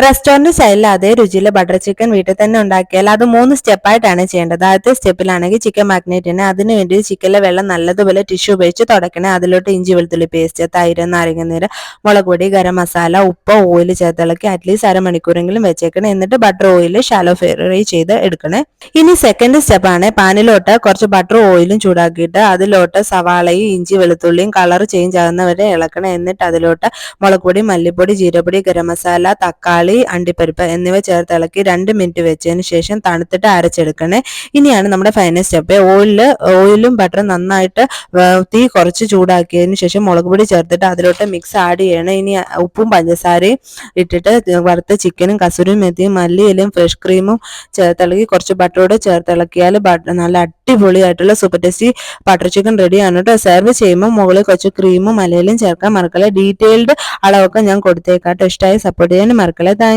Restaurant സ്റ്റൈലിൽ അതേ രുചിയിൽ butter chicken വീട്ടിൽ തന്നെ ഉണ്ടാക്കിയാൽ അത് 3 സ്റ്റെപ്പായിട്ടാണ് ചെയ്യേണ്ടത്. ആദ്യത്തെ സ്റ്റെപ്പിലാണെങ്കിൽ ചിക്കൻ മാഗ്നേറ്റിന് അതിനുവേണ്ടി ചിക്കനിലെ വെള്ളം നല്ലതുപോലെ ടിഷ്യൂ ഉപയോഗിച്ച് തുടയ്ക്കണേ. അതിലോട്ട് ഇഞ്ചി വെളുത്തുള്ളി പേസ്റ്റ്, തൈര്, നാരങ്ങനീര്, മുളക് പൊടി, ഗരം മസാല, ഉപ്പ്, ഓയിൽ ചേർത്തിളക്കി അറ്റ്ലീസ്റ്റ് അരമണിക്കൂറെങ്കിലും വെച്ചേക്കണേ. എന്നിട്ട് ബട്ടർ ഓയിൽ ഷാലോ ഫ്രൈ ചെയ്ത് എടുക്കണേ. ഇനി സെക്കൻഡ് സ്റ്റെപ്പാണ് പാനിലോട്ട് കുറച്ച് ബട്ടർ ഓയിലും ചൂടാക്കിയിട്ട് അതിലോട്ട് സവാളയും ഇഞ്ചി വെളുത്തുള്ളിയും കളർ ചേഞ്ച് ആകുന്നവരെ ഇളക്കണേ. എന്നിട്ട് അതിലോട്ട് മുളക് പൊടി, മല്ലിപ്പൊടി, ജീരപ്പൊടി, ഗരം മസാല, തക്കാളി, അണ്ടിപ്പരിപ്പ് എന്നിവ ചേർത്ത് ഇളക്കി 2 മിനിറ്റ് വെച്ചതിന് ശേഷം തണുത്തിട്ട് അരച്ചെടുക്കണേ. ഇനിയാണ് നമ്മുടെ ഫൈനൽ സ്റ്റെപ്പ്. ഓയിലും ബട്ടറും നന്നായിട്ട് തീ കുറച്ച് ചൂടാക്കിയതിന് ശേഷം മുളക് പൊടി ചേർത്തിട്ട് അതിലോട്ട് മിക്സ് ആഡ് ചെയ്യണം. ഇനി ഉപ്പും പഞ്ചസാരയും ഇട്ടിട്ട് വറുത്ത ചിക്കനും കസൂരി മെത്തിയും മല്ലിയിലും ഫ്രഷ് ക്രീമും ചേർത്തിളക്കി കുറച്ച് ബട്ടറോട് ചേർത്തിളക്കിയാൽ നല്ല അടിപൊളിയായിട്ടുള്ള സൂപ്പർ ടേസ്റ്റി ബട്ടർ ചിക്കൻ റെഡിയാണ് കേട്ടോ. സെർവ് ചെയ്യുമ്പോൾ മുകളിൽ കുറച്ച് ക്രീമും മലയിലും ചേർക്കാൻ മറക്കല്ലേ. ഡീറ്റെയിൽഡ് അളവൊക്കെ ഞാൻ കൊടുത്തേക്കാട്ടോ. ഇഷ്ടമായി സപ്പോർട്ട് ചെയ്യാൻ മറക്കല്ലേ.